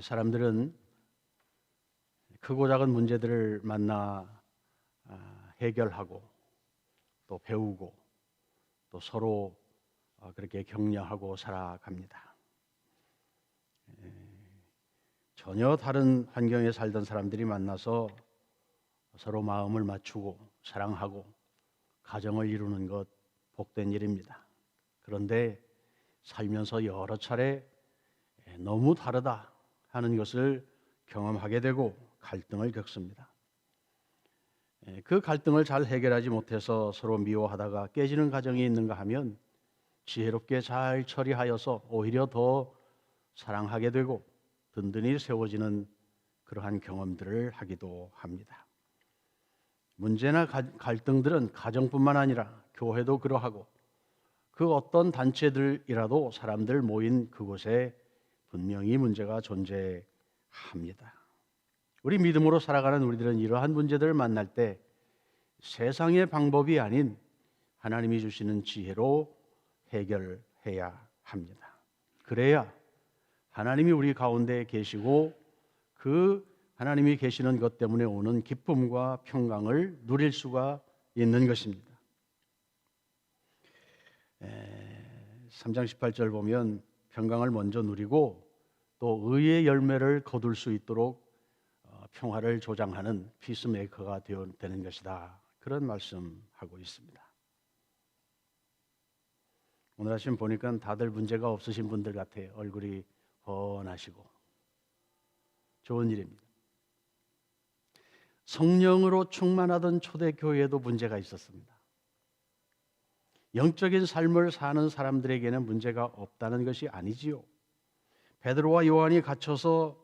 사람들은 크고 작은 문제들을 만나 해결하고 또 배우고 또 서로 그렇게 격려하고 살아갑니다. 전혀 다른 환경에 살던 사람들이 만나서 서로 마음을 맞추고 사랑하고 가정을 이루는 것 복된 일입니다. 그런데 살면서 여러 차례 너무 다르다 하는 것을 경험하게 되고 갈등을 겪습니다. 그 갈등을 잘 해결하지 못해서 서로 미워하다가 깨지는 가정이 있는가 하면 지혜롭게 잘 처리하여서 오히려 더 사랑하게 되고 든든히 세워지는 그러한 경험들을 하기도 합니다. 문제나 갈등들은 가정뿐만 아니라 교회도 그러하고 그 어떤 단체들이라도 사람들 모인 그곳에 분명히 문제가 존재합니다. 우리 믿음으로 살아가는 우리들은 이러한 문제들을 만날 때 세상의 방법이 아닌 하나님이 주시는 지혜로 해결해야 합니다. 그래야 하나님이 우리 가운데 계시고 그 하나님이 계시는 것 때문에 오는 기쁨과 평강을 누릴 수가 있는 것입니다. 3장 18절 보면 평강을 먼저 누리고 또 의의 열매를 거둘 수 있도록 평화를 조장하는 피스메이커가 되는 것이다. 그런 말씀하고 있습니다. 오늘 아침 보니까 다들 문제가 없으신 분들 같아요. 얼굴이 훤하시고 좋은 일입니다. 성령으로 충만하던 초대교회에도 문제가 있었습니다. 영적인 삶을 사는 사람들에게는 문제가 없다는 것이 아니지요. 베드로와 요한이 갇혀서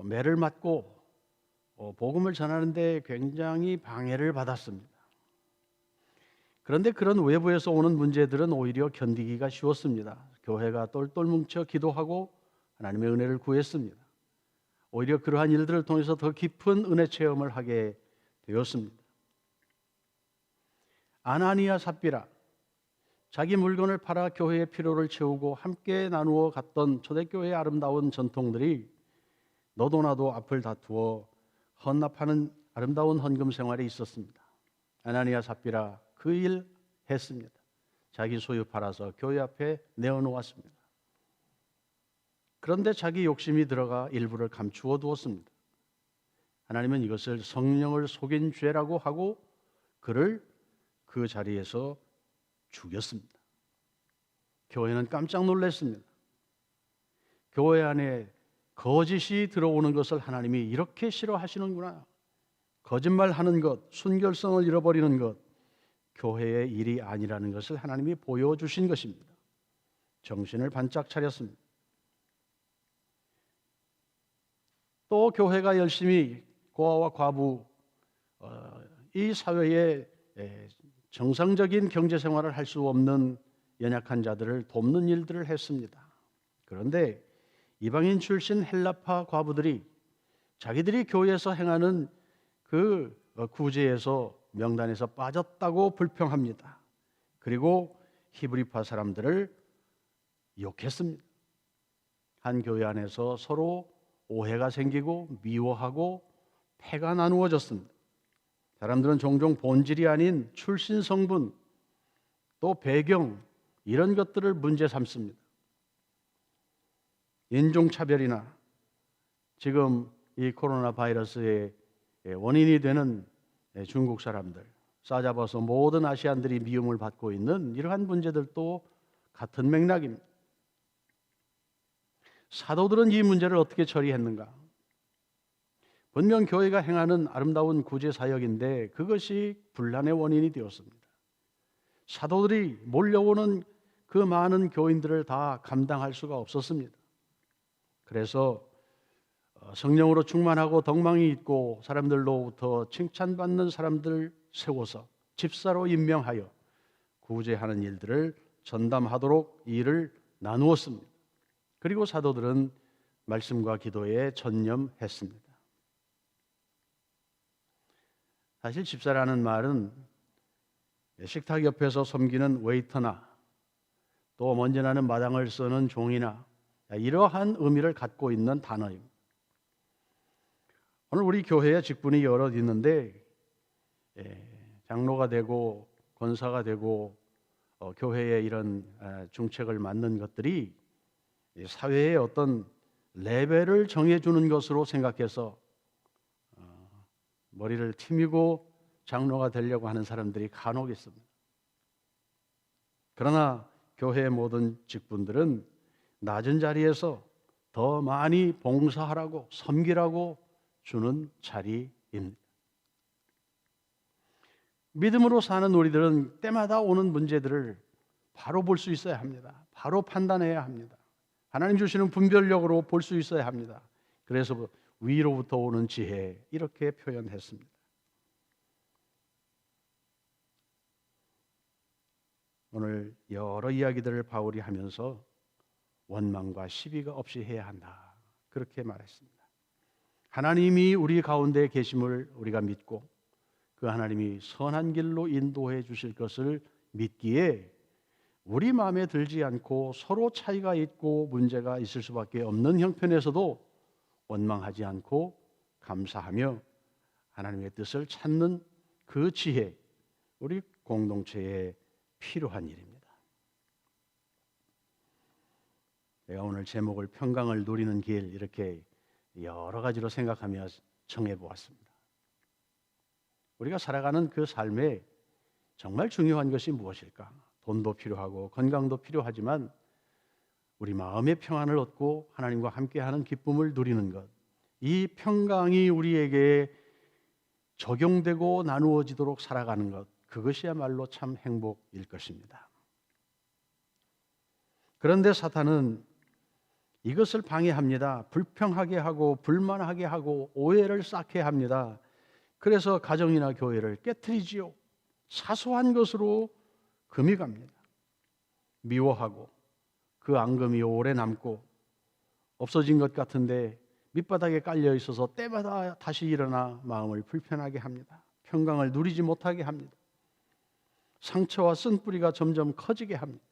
매를 맞고 복음을 전하는데 굉장히 방해를 받았습니다. 그런데 그런 외부에서 오는 문제들은 오히려 견디기가 쉬웠습니다. 교회가 똘똘 뭉쳐 기도하고 하나님의 은혜를 구했습니다. 오히려 그러한 일들을 통해서 더 깊은 은혜 체험을 하게 되었습니다. 아나니아 삽비라, 자기 물건을 팔아 교회의 필요를 채우고 함께 나누어 갔던 초대교회의 아름다운 전통들이 너도 나도 앞을 다투어 헌납하는 아름다운 헌금 생활이 있었습니다. 아나니아 삽비라 그 일 했습니다. 자기 소유 팔아서 교회 앞에 내어놓았습니다. 그런데 자기 욕심이 들어가 일부를 감추어 두었습니다. 하나님은 이것을 성령을 속인 죄라고 하고 그를 그 자리에서 죽였습니다. 교회는 깜짝 놀랐습니다. 교회 안에 거짓이 들어오는 것을 하나님이 이렇게 싫어하시는구나. 거짓말하는 것, 순결성을 잃어버리는 것, 교회의 일이 아니라는 것을 하나님이 보여주신 것입니다. 정신을 반짝 차렸습니다. 또 교회가 열심히 고아와 과부, 이 사회에 정상적인 경제 생활을 할 수 없는 연약한 자들을 돕는 일들을 했습니다. 그런데 이방인 출신 헬라파 과부들이 자기들이 교회에서 행하는 그 구제에서 명단에서 빠졌다고 불평합니다. 그리고 히브리파 사람들을 욕했습니다. 한 교회 안에서 서로 오해가 생기고 미워하고 패가 나누어졌습니다. 사람들은 종종 본질이 아닌 출신 성분 또 배경 이런 것들을 문제 삼습니다. 인종차별이나 지금 이 코로나 바이러스의 원인이 되는 중국 사람들 싸잡아서 모든 아시안들이 미움을 받고 있는 이러한 문제들도 같은 맥락입니다. 사도들은 이 문제를 어떻게 처리했는가? 분명 교회가 행하는 아름다운 구제 사역인데 그것이 분란의 원인이 되었습니다. 사도들이 몰려오는 그 많은 교인들을 다 감당할 수가 없었습니다. 그래서 성령으로 충만하고 덕망이 있고 사람들로부터 칭찬받는 사람들 세워서 집사로 임명하여 구제하는 일들을 전담하도록 일을 나누었습니다. 그리고 사도들은 말씀과 기도에 전념했습니다. 사실 집사라는 말은 식탁 옆에서 섬기는 웨이터나 또 먼지 나는 마당을 쓰는 종이나 이러한 의미를 갖고 있는 단어입니다. 오늘 우리 교회에 직분이 여럿 있는데 장로가 되고 권사가 되고 교회의 이런 중책을 맡는 것들이 사회의 어떤 레벨을 정해주는 것으로 생각해서 머리를 튀미고 장로가 되려고 하는 사람들이 간혹 있습니다. 그러나 교회의 모든 직분들은 낮은 자리에서 더 많이 봉사하라고 섬기라고 주는 자리입니다. 믿음으로 사는 우리들은 때마다 오는 문제들을 바로 볼 수 있어야 합니다. 바로 판단해야 합니다. 하나님 주시는 분별력으로 볼 수 있어야 합니다. 그래서 위로부터 오는 지혜 이렇게 표현했습니다. 오늘 여러 이야기들을 바울이 하면서 원망과 시비가 없이 해야 한다 그렇게 말했습니다. 하나님이 우리 가운데 계심을 우리가 믿고 그 하나님이 선한 길로 인도해 주실 것을 믿기에 우리 마음에 들지 않고 서로 차이가 있고 문제가 있을 수밖에 없는 형편에서도 원망하지 않고 감사하며 하나님의 뜻을 찾는 그 지혜, 우리 공동체에 필요한 일입니다. 내가 오늘 제목을 평강을 누리는 길 이렇게 여러 가지로 생각하며 정해 보았습니다. 우리가 살아가는 그 삶에 정말 중요한 것이 무엇일까? 돈도 필요하고 건강도 필요하지만 우리 마음의 평안을 얻고 하나님과 함께하는 기쁨을 누리는 것, 이 평강이 우리에게 적용되고 나누어지도록 살아가는 것, 그것이야말로 참 행복일 것입니다. 그런데 사탄은 이것을 방해합니다. 불평하게 하고 불만하게 하고 오해를 쌓게 합니다. 그래서 가정이나 교회를 깨트리지요. 사소한 것으로 금이 갑니다. 미워하고 그 앙금이 오래 남고 없어진 것 같은데 밑바닥에 깔려 있어서 때마다 다시 일어나 마음을 불편하게 합니다. 평강을 누리지 못하게 합니다. 상처와 쓴뿌리가 점점 커지게 합니다.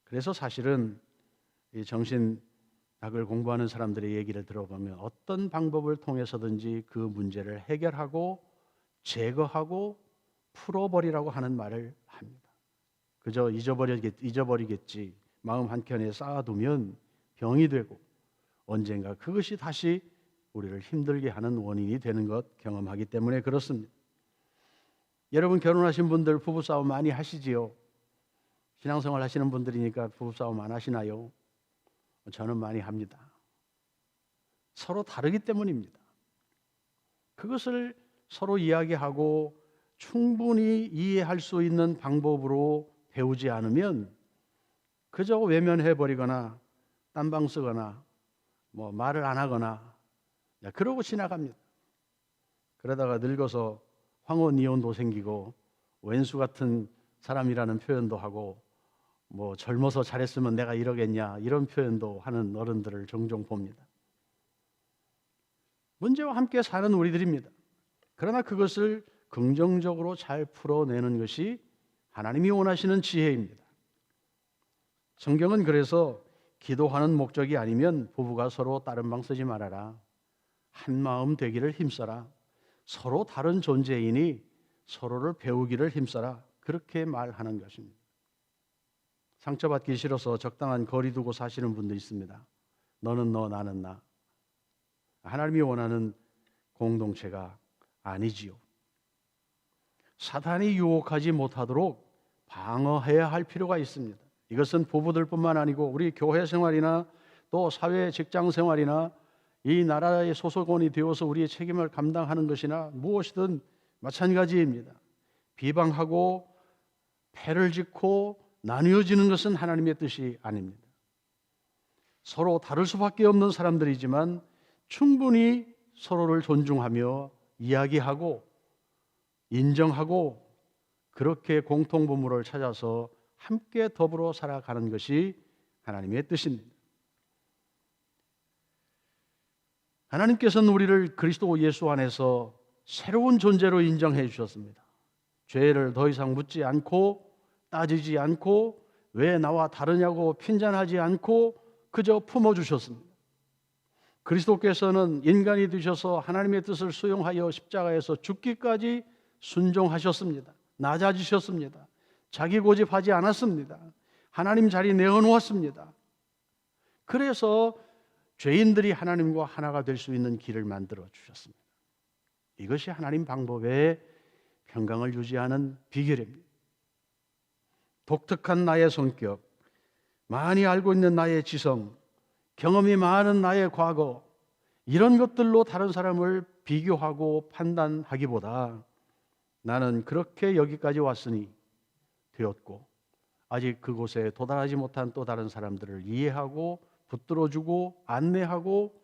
그래서 사실은 이 정신학을 공부하는 사람들의 얘기를 들어보면 어떤 방법을 통해서든지 그 문제를 해결하고 제거하고 풀어버리라고 하는 말을 합니다. 그저 잊어버리겠지 마음 한켠에 쌓아두면 병이 되고 언젠가 그것이 다시 우리를 힘들게 하는 원인이 되는 것 경험하기 때문에 그렇습니다. 여러분 결혼하신 분들 부부싸움 많이 하시지요? 신앙생활 하시는 분들이니까 부부싸움 안 하시나요? 저는 많이 합니다. 서로 다르기 때문입니다. 그것을 서로 이야기하고 충분히 이해할 수 있는 방법으로 배우지 않으면 그저 외면해버리거나 딴방 쓰거나 말을 안 하거나 그러고 지나갑니다. 그러다가 늙어서 황혼이혼도 생기고 왼수 같은 사람이라는 표현도 하고 젊어서 잘했으면 내가 이러겠냐 이런 표현도 하는 어른들을 종종 봅니다. 문제와 함께 사는 우리들입니다. 그러나 그것을 긍정적으로 잘 풀어내는 것이 하나님이 원하시는 지혜입니다. 성경은 그래서 기도하는 목적이 아니면 부부가 서로 다른 방 쓰지 말아라, 한 마음 되기를 힘써라, 서로 다른 존재이니 서로를 배우기를 힘써라, 그렇게 말하는 것입니다. 상처받기 싫어서 적당한 거리 두고 사시는 분도 있습니다. 너는 너, 나는 나. 하나님이 원하는 공동체가 아니지요. 사탄이 유혹하지 못하도록 방어해야 할 필요가 있습니다. 이것은 부부들뿐만 아니고 우리 교회 생활이나 또 사회 직장 생활이나 이 나라의 소속원이 되어서 우리의 책임을 감당하는 것이나 무엇이든 마찬가지입니다. 비방하고 패를 짓고 나뉘어지는 것은 하나님의 뜻이 아닙니다. 서로 다를 수밖에 없는 사람들이지만 충분히 서로를 존중하며 이야기하고 인정하고 그렇게 공통분모를 찾아서 함께 더불어 살아가는 것이 하나님의 뜻입니다. 하나님께서는 우리를 그리스도 예수 안에서 새로운 존재로 인정해 주셨습니다. 죄를 더 이상 묻지 않고 따지지 않고 왜 나와 다르냐고 핀잔하지 않고 그저 품어주셨습니다. 그리스도께서는 인간이 되셔서 하나님의 뜻을 수용하여 십자가에서 죽기까지 순종하셨습니다. 낮아지셨습니다. 자기 고집하지 않았습니다. 하나님 자리 내어놓았습니다. 그래서 죄인들이 하나님과 하나가 될 수 있는 길을 만들어 주셨습니다. 이것이 하나님 방법의 평강을 유지하는 비결입니다. 독특한 나의 성격, 많이 알고 있는 나의 지성, 경험이 많은 나의 과거, 이런 것들로 다른 사람을 비교하고 판단하기보다 나는 그렇게 여기까지 왔으니 되었고 아직 그곳에 도달하지 못한 또 다른 사람들을 이해하고 붙들어주고 안내하고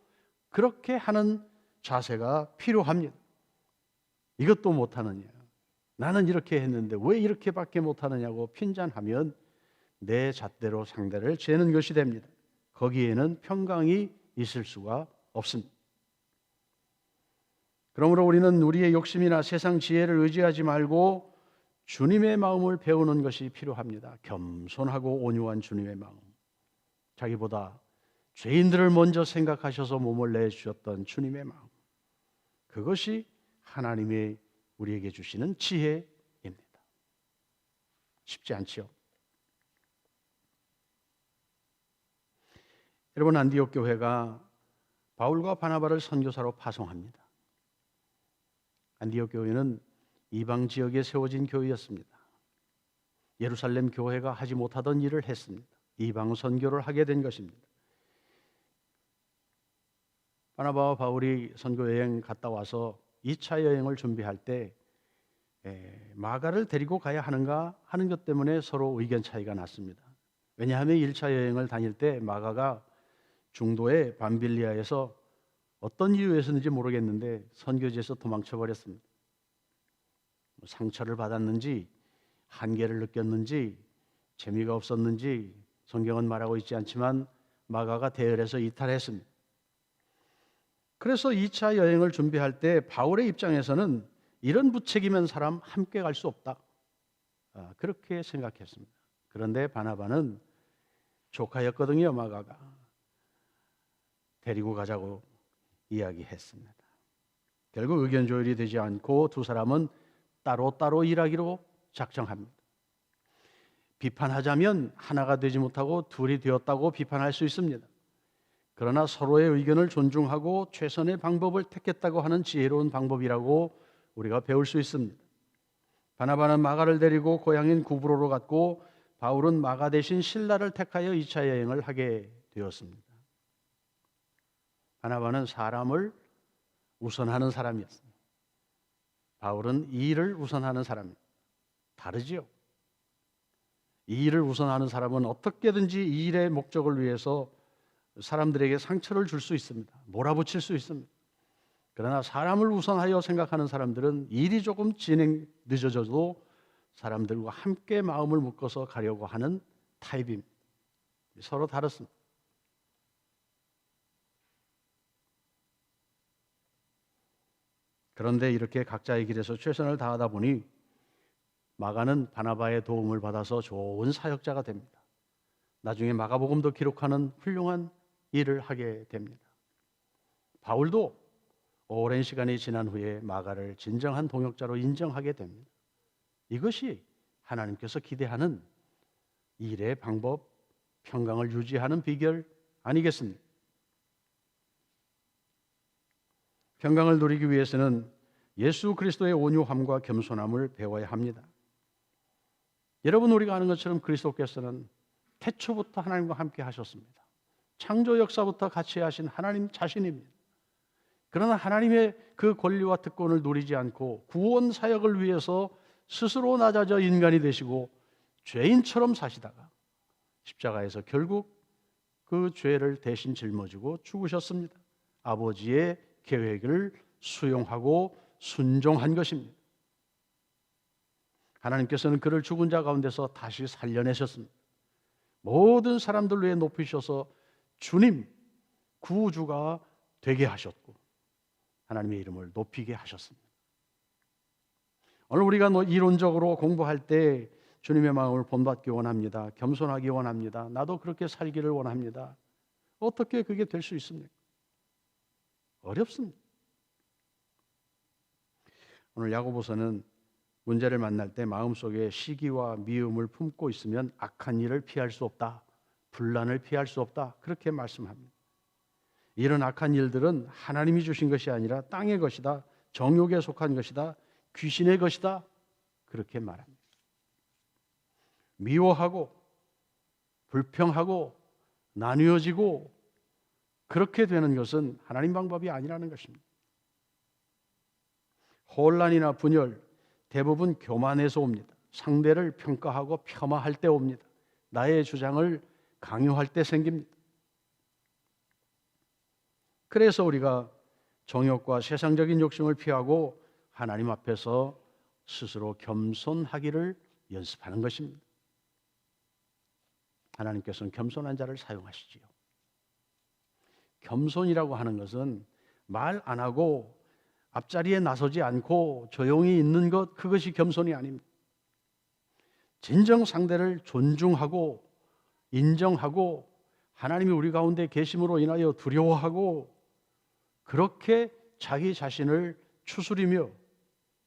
그렇게 하는 자세가 필요합니다. 이것도 못하느냐, 나는 이렇게 했는데 왜 이렇게밖에 못하느냐고 핀잔하면 내 잣대로 상대를 재는 것이 됩니다. 거기에는 평강이 있을 수가 없습니다. 그러므로 우리는 우리의 욕심이나 세상 지혜를 의지하지 말고 주님의 마음을 배우는 것이 필요합니다. 겸손하고 온유한 주님의 마음, 자기보다 죄인들을 먼저 생각하셔서 몸을 내주셨던 주님의 마음, 그것이 하나님의 우리에게 주시는 지혜입니다. 쉽지 않지요? 여러분, 안디옥 교회가 바울과 바나바를 선교사로 파송합니다. 안디옥 교회는 이방 지역에 세워진 교회였습니다. 예루살렘 교회가 하지 못하던 일을 했습니다. 이방 선교를 하게 된 것입니다. 바나바와 바울이 선교 여행 갔다 와서 2차 여행을 준비할 때 마가를 데리고 가야 하는가 하는 것 때문에 서로 의견 차이가 났습니다. 왜냐하면 1차 여행을 다닐 때 마가가 중도의 밤빌리아에서 어떤 이유에서인지 모르겠는데 선교지에서 도망쳐 버렸습니다. 상처를 받았는지 한계를 느꼈는지 재미가 없었는지 성경은 말하고 있지 않지만 마가가 대열에서 이탈했습니다. 그래서 2차 여행을 준비할 때 바울의 입장에서는 이런 무책임한 사람 함께 갈 수 없다, 그렇게 생각했습니다. 그런데 바나바는 조카였거든요. 마가가 데리고 가자고 이야기했습니다. 결국 의견 조율이 되지 않고 두 사람은 따로따로 일하기로 작정합니다. 비판하자면 하나가 되지 못하고 둘이 되었다고 비판할 수 있습니다. 그러나 서로의 의견을 존중하고 최선의 방법을 택했다고 하는 지혜로운 방법이라고 우리가 배울 수 있습니다. 바나바는 마가를 데리고 고향인 구브로로 갔고 바울은 마가 대신 실라를 택하여 2차 여행을 하게 되었습니다. 바나바는 사람을 우선하는 사람이었습니다. 바울은 이 일을 우선하는 사람입니다. 다르지요? 이 일을 우선하는 사람은 어떻게든지 이 일의 목적을 위해서 사람들에게 상처를 줄 수 있습니다. 몰아붙일 수 있습니다. 그러나 사람을 우선하여 생각하는 사람들은 일이 조금 진행 늦어져도 사람들과 함께 마음을 묶어서 가려고 하는 타입입니다. 서로 다릅니다. 그런데 이렇게 각자의 길에서 최선을 다하다 보니 마가는 바나바의 도움을 받아서 좋은 사역자가 됩니다. 나중에 마가복음도 기록하는 훌륭한 일을 하게 됩니다. 바울도 오랜 시간이 지난 후에 마가를 진정한 동역자로 인정하게 됩니다. 이것이 하나님께서 기대하는 일의 방법, 평강을 유지하는 비결 아니겠습니까? 평강을 누리기 위해서는 예수 그리스도의 온유함과 겸손함을 배워야 합니다. 여러분, 우리가 아는 것처럼 그리스도께서는 태초부터 하나님과 함께 하셨습니다. 창조 역사부터 같이 하신 하나님 자신입니다. 그러나 하나님의 그 권리와 특권을 누리지 않고 구원 사역을 위해서 스스로 낮아져 인간이 되시고 죄인처럼 사시다가 십자가에서 결국 그 죄를 대신 짊어지고 죽으셨습니다. 아버지의 계획을 수용하고 순종한 것입니다. 하나님께서는 그를 죽은 자 가운데서 다시 살려내셨습니다. 모든 사람들 위해 높이셔서 주님, 구주가 되게 하셨고 하나님의 이름을 높이게 하셨습니다. 오늘 우리가 이론적으로 공부할 때 주님의 마음을 본받기 원합니다. 겸손하기 원합니다. 나도 그렇게 살기를 원합니다. 어떻게 그게 될 수 있습니까? 어렵습니다. 오늘 야고보서는 문제를 만날 때 마음속에 시기와 미움을 품고 있으면 악한 일을 피할 수 없다. 분란을 피할 수 없다. 그렇게 말씀합니다. 이런 악한 일들은 하나님이 주신 것이 아니라 땅의 것이다. 정욕에 속한 것이다. 귀신의 것이다. 그렇게 말합니다. 미워하고 불평하고 나뉘어지고 그렇게 되는 것은 하나님 방법이 아니라는 것입니다. 혼란이나 분열 대부분 교만에서 옵니다. 상대를 평가하고 폄하할 때 옵니다. 나의 주장을 강요할 때 생깁니다. 그래서 우리가 정욕과 세상적인 욕심을 피하고 하나님 앞에서 스스로 겸손하기를 연습하는 것입니다. 하나님께서는 겸손한 자를 사용하시지요. 겸손이라고 하는 것은 말 안 하고 앞자리에 나서지 않고 조용히 있는 것, 그것이 겸손이 아닙니다. 진정 상대를 존중하고 인정하고 하나님이 우리 가운데 계심으로 인하여 두려워하고 그렇게 자기 자신을 추스리며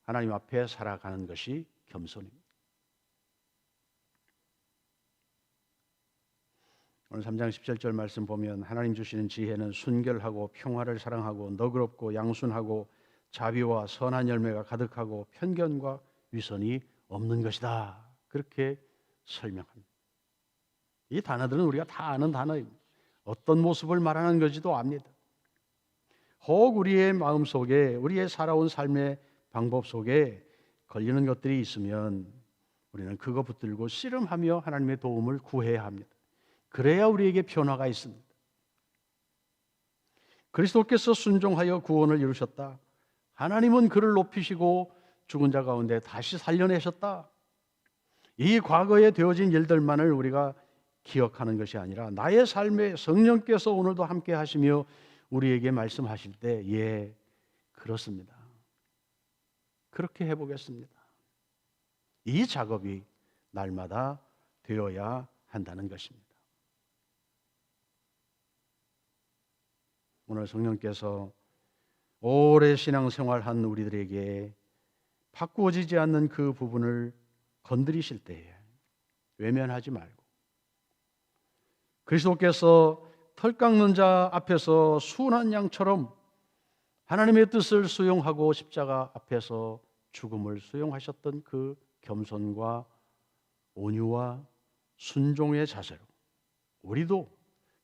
하나님 앞에 살아가는 것이 겸손입니다. 오늘 3장 17절 말씀 보면 하나님 주시는 지혜는 순결하고 평화를 사랑하고 너그럽고 양순하고 자비와 선한 열매가 가득하고 편견과 위선이 없는 것이다. 그렇게 설명합니다. 이 단어들은 우리가 다 아는 단어입니다. 어떤 모습을 말하는 건지도 압니다. 혹 우리의 마음속에 우리의 살아온 삶의 방법 속에 걸리는 것들이 있으면 우리는 그거 붙들고 씨름하며 하나님의 도움을 구해야 합니다. 그래야 우리에게 변화가 있습니다. 그리스도께서 순종하여 구원을 이루셨다. 하나님은 그를 높이시고 죽은 자 가운데 다시 살려내셨다. 이 과거에 되어진 일들만을 우리가 기억하는 것이 아니라 나의 삶에 성령께서 오늘도 함께 하시며 우리에게 말씀하실 때 예, 그렇습니다. 그렇게 해보겠습니다. 이 작업이 날마다 되어야 한다는 것입니다. 오늘 성령께서 오래 신앙생활한 우리들에게 바꾸어지지 않는 그 부분을 건드리실 때에 외면하지 말고 그리스도께서 털 깎는 자 앞에서 순한 양처럼 하나님의 뜻을 수용하고 십자가 앞에서 죽음을 수용하셨던 그 겸손과 온유와 순종의 자세로 우리도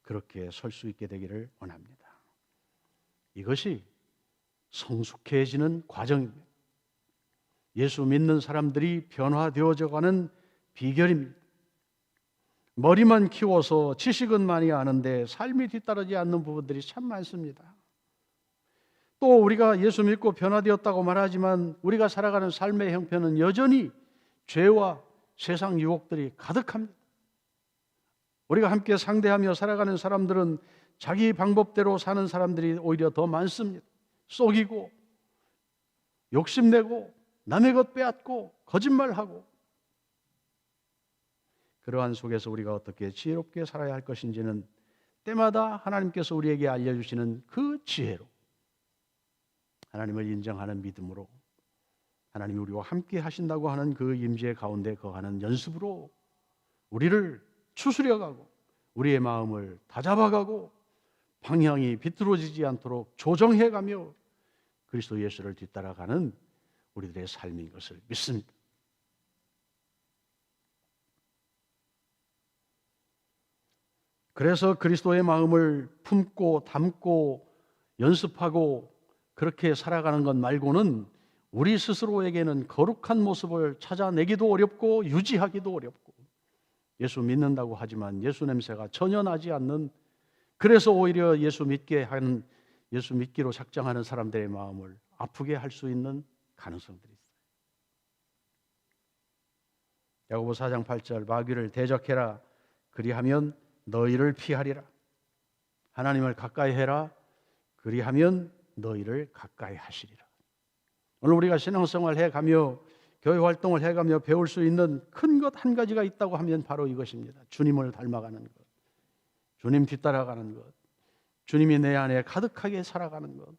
그렇게 설 수 있게 되기를 원합니다. 이것이 성숙해지는 과정입니다. 예수 믿는 사람들이 변화되어져 가는 비결입니다. 머리만 키워서 지식은 많이 아는데 삶이 뒤따르지 않는 부분들이 참 많습니다. 또 우리가 예수 믿고 변화되었다고 말하지만 우리가 살아가는 삶의 형편은 여전히 죄와 세상 유혹들이 가득합니다. 우리가 함께 상대하며 살아가는 사람들은 자기 방법대로 사는 사람들이 오히려 더 많습니다. 속이고 욕심내고 남의 것 빼앗고 거짓말하고 그러한 속에서 우리가 어떻게 지혜롭게 살아야 할 것인지는 때마다 하나님께서 우리에게 알려주시는 그 지혜로 하나님을 인정하는 믿음으로 하나님이 우리와 함께 하신다고 하는 그 임재 가운데 거하는 연습으로 우리를 추스려가고 우리의 마음을 다잡아가고 방향이 비뚤어지지 않도록 조정해가며 그리스도 예수를 뒤따라가는 우리들의 삶인 것을 믿습니다. 그래서 그리스도의 마음을 품고 담고 연습하고 그렇게 살아가는 것 말고는 우리 스스로에게는 거룩한 모습을 찾아내기도 어렵고 유지하기도 어렵고 예수 믿는다고 하지만 예수 냄새가 전혀 나지 않는 그래서 오히려 예수 믿기로 작정하는 사람들의 마음을 아프게 할 수 있는 가능성들이 있어요. 야고보 4장 8절 마귀를 대적해라 그리하면 너희를 피하리라. 하나님을 가까이 해라 그리하면 너희를 가까이 하시리라. 오늘 우리가 신앙생활 해가며 교회 활동을 해가며 배울 수 있는 큰 것 한 가지가 있다고 하면 바로 이것입니다. 주님을 닮아가는 것, 주님 뒤따라가는 것, 주님이 내 안에 가득하게 살아가는 것,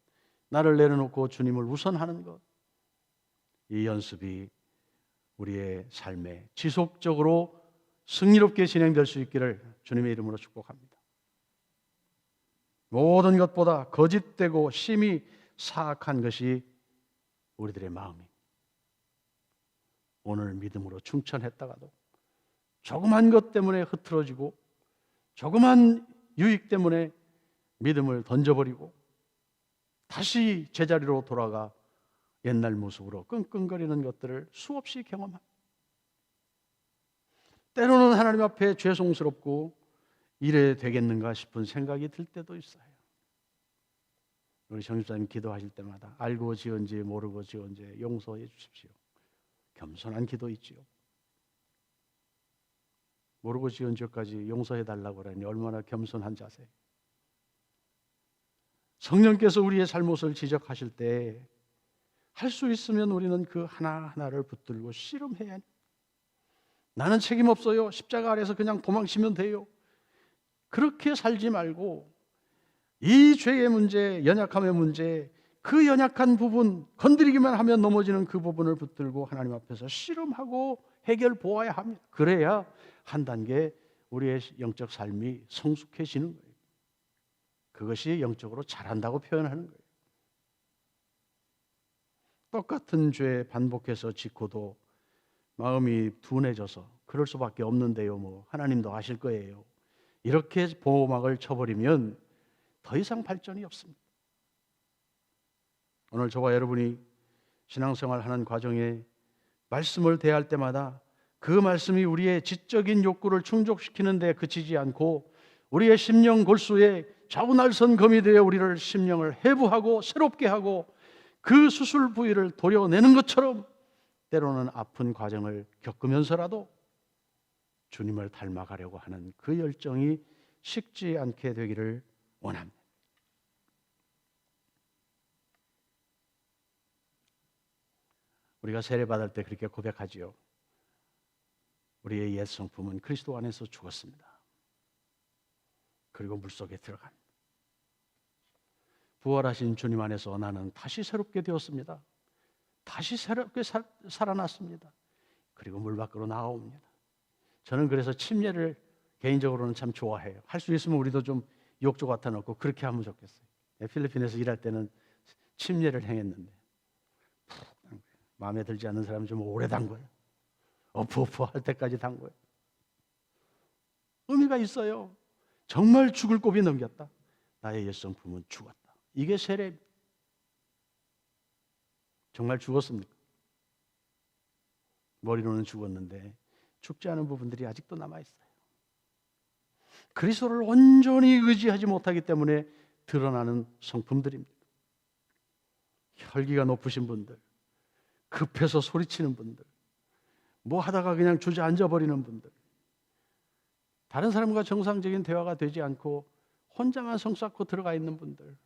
나를 내려놓고 주님을 우선하는 것. 이 연습이 우리의 삶에 지속적으로 승리롭게 진행될 수 있기를 주님의 이름으로 축복합니다. 모든 것보다 거짓되고 심히 사악한 것이 우리들의 마음입니다. 오늘 믿음으로 충천했다가도 조그만 것 때문에 흐트러지고 조그만 유익 때문에 믿음을 던져버리고 다시 제자리로 돌아가 옛날 모습으로 끙끙거리는 것들을 수없이 경험합니다. 때로는 하나님 앞에 죄송스럽고 이래 되겠는가 싶은 생각이 들 때도 있어요. 우리 정집사님 기도하실 때마다 알고 지은지 모르고 지은지 용서해 주십시오. 겸손한 기도 있지요. 모르고 지은 죄까지 용서해 달라고 그러니 얼마나 겸손한 자세. 성령께서 우리의 잘못을 지적하실 때 할 수 있으면 우리는 그 하나하나를 붙들고 씨름해야 합니다. 나는 책임 없어요. 십자가 아래서 그냥 도망치면 돼요. 그렇게 살지 말고 이 죄의 문제, 연약함의 문제, 그 연약한 부분 건드리기만 하면 넘어지는 그 부분을 붙들고 하나님 앞에서 씨름하고 해결 보아야 합니다. 그래야 한 단계 우리의 영적 삶이 성숙해지는 거예요. 그것이 영적으로 잘한다고 표현하는 거예요. 똑같은 죄 반복해서 짓고도 마음이 둔해져서 그럴 수밖에 없는데요. 뭐 하나님도 아실 거예요. 이렇게 보호막을 쳐버리면 더 이상 발전이 없습니다. 오늘 저와 여러분이 신앙생활하는 과정에 말씀을 대할 때마다 그 말씀이 우리의 지적인 욕구를 충족시키는 데 그치지 않고 우리의 심령 골수에 좌우날선 검이 되어 우리를 심령을 해부하고 새롭게 하고 그 수술 부위를 도려내는 것처럼 때로는 아픈 과정을 겪으면서라도 주님을 닮아가려고 하는 그 열정이 식지 않게 되기를 원합니다. 우리가 세례받을 때 그렇게 고백하지요. 우리의 옛 성품은 그리스도 안에서 죽었습니다. 그리고 물속에 들어갑니다. 부활하신 주님 안에서 나는 다시 새롭게 되었습니다. 다시 새롭게 살아났습니다. 그리고 물 밖으로 나옵니다. 저는 그래서 침례를 개인적으로는 참 좋아해요. 할 수 있으면 우리도 좀 욕조 갖다 놓고 그렇게 하면 좋겠어요. 필리핀에서 일할 때는 침례를 행했는데 마음에 들지 않는 사람은 좀 오래 담궈요. 어프어프 할 때까지 담궈요. 의미가 있어요. 정말 죽을 고비 넘겼다. 나의 옛 성품은 죽었다. 이게 세례입니다. 정말 죽었습니까? 머리로는 죽었는데 죽지 않은 부분들이 아직도 남아있어요. 그리스도를 온전히 의지하지 못하기 때문에 드러나는 성품들입니다. 혈기가 높으신 분들, 급해서 소리치는 분들, 뭐 하다가 그냥 주저앉아 버리는 분들, 다른 사람과 정상적인 대화가 되지 않고 혼자만 성 쌓고 들어가 있는 분들,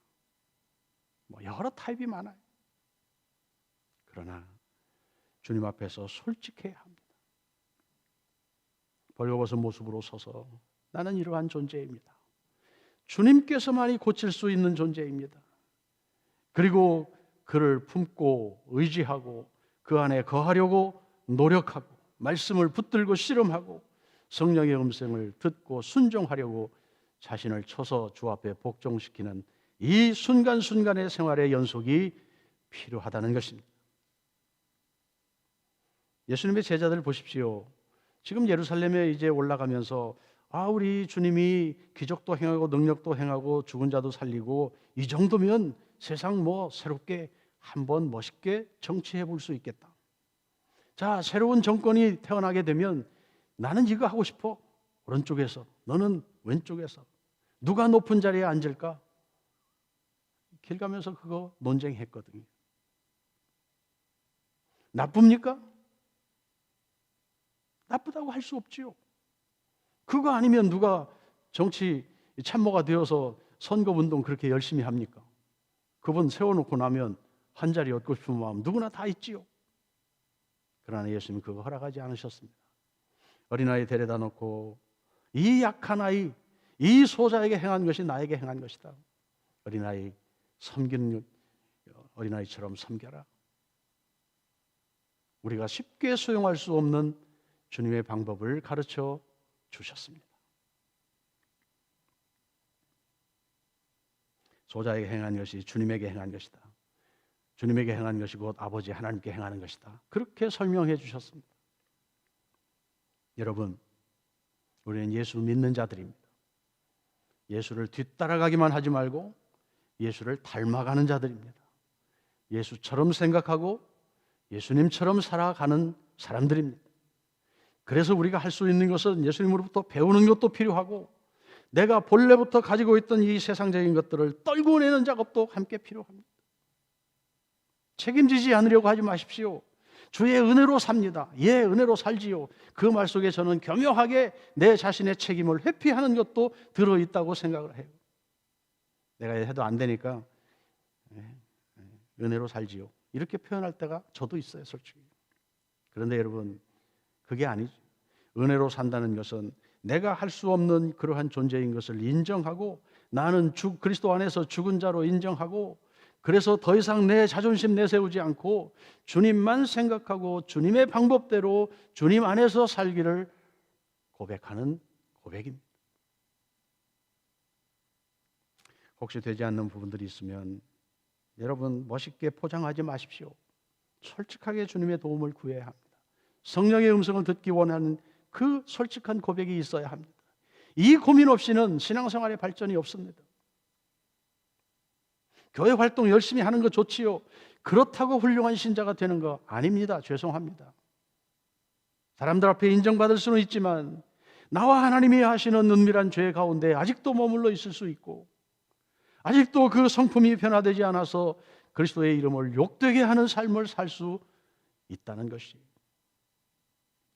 뭐 여러 타입이 많아요. 그러나 주님 앞에서 솔직해야 합니다. 벌거벗은 모습으로 서서 나는 이러한 존재입니다. 주님께서만이 고칠 수 있는 존재입니다. 그리고 그를 품고 의지하고 그 안에 거하려고 노력하고 말씀을 붙들고 씨름하고 성령의 음성을 듣고 순종하려고 자신을 쳐서 주 앞에 복종시키는 이 순간순간의 생활의 연속이 필요하다는 것입니다. 예수님의 제자들 보십시오. 지금 예루살렘에 이제 올라가면서 우리 주님이 기적도 행하고 능력도 행하고 죽은 자도 살리고 이 정도면 세상 뭐 새롭게 한번 멋있게 정치해 볼 수 있겠다. 자, 새로운 정권이 태어나게 되면 나는 이거 하고 싶어. 오른쪽에서, 너는 왼쪽에서. 누가 높은 자리에 앉을까? 길 가면서 그거 논쟁했거든요. 나쁩니까? 나쁘다고 할 수 없지요. 그거 아니면 누가 정치 참모가 되어서 선거운동 그렇게 열심히 합니까? 그분 세워놓고 나면 한 자리 얻고 싶은 마음 누구나 다 있지요. 그러나 예수님은 그거 허락하지 않으셨습니다. 어린아이 데려다 놓고 이 약한 아이, 이 소자에게 행한 것이 나에게 행한 것이다. 어린아이 섬기는 어린아이처럼 섬겨라. 우리가 쉽게 수용할 수 없는 주님의 방법을 가르쳐 주셨습니다. 소자에게 행한 것이 주님에게 행한 것이다. 주님에게 행한 것이 곧 아버지 하나님께 행하는 것이다. 그렇게 설명해 주셨습니다. 여러분, 우리는 예수 믿는 자들입니다. 예수를 뒤따라가기만 하지 말고 예수를 닮아가는 자들입니다. 예수처럼 생각하고 예수님처럼 살아가는 사람들입니다. 그래서 우리가 할 수 있는 것은 예수님으로부터 배우는 것도 필요하고 내가 본래부터 가지고 있던 이 세상적인 것들을 떨고 내는 작업도 함께 필요합니다. 책임지지 않으려고 하지 마십시오. 주의 은혜로 삽니다. 예, 은혜로 살지요. 그 말 속에 저는 교묘하게 내 자신의 책임을 회피하는 것도 들어있다고 생각을 해요. 내가 해도 안 되니까 은혜로 살지요. 이렇게 표현할 때가 저도 있어요, 솔직히. 그런데 여러분, 그게 아니죠. 은혜로 산다는 것은 내가 할 수 없는 그러한 존재인 것을 인정하고 나는 그리스도 안에서 죽은 자로 인정하고 그래서 더 이상 내 자존심 내세우지 않고 주님만 생각하고 주님의 방법대로 주님 안에서 살기를 고백하는 고백입니다. 혹시 되지 않는 부분들이 있으면 여러분 멋있게 포장하지 마십시오. 솔직하게 주님의 도움을 구해야 합니다. 성령의 음성을 듣기 원하는 그 솔직한 고백이 있어야 합니다. 이 고민 없이는 신앙생활의 발전이 없습니다. 교회 활동 열심히 하는 거 좋지요. 그렇다고 훌륭한 신자가 되는 거 아닙니다. 죄송합니다. 사람들 앞에 인정받을 수는 있지만 나와 하나님이 하시는 은밀한 죄 가운데 아직도 머물러 있을 수 있고 아직도 그 성품이 변화되지 않아서 그리스도의 이름을 욕되게 하는 삶을 살 수 있다는 것이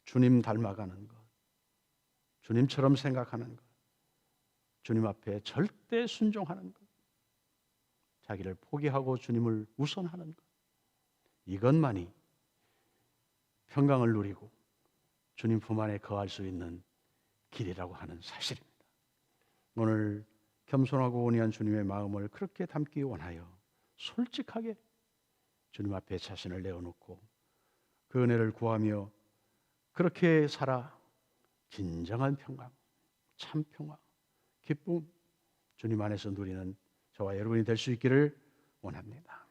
주님 닮아가는 것, 주님처럼 생각하는 것, 주님 앞에 절대 순종하는 것, 자기를 포기하고 주님을 우선하는 것, 이것만이 평강을 누리고 주님 품 안에 거할 수 있는 길이라고 하는 사실입니다. 오늘 겸손하고 온유한 주님의 마음을 그렇게 담기 원하여 솔직하게 주님 앞에 자신을 내어놓고 그 은혜를 구하며 그렇게 살아 진정한 평강, 참 평화, 기쁨 주님 안에서 누리는 저와 여러분이 될 수 있기를 원합니다.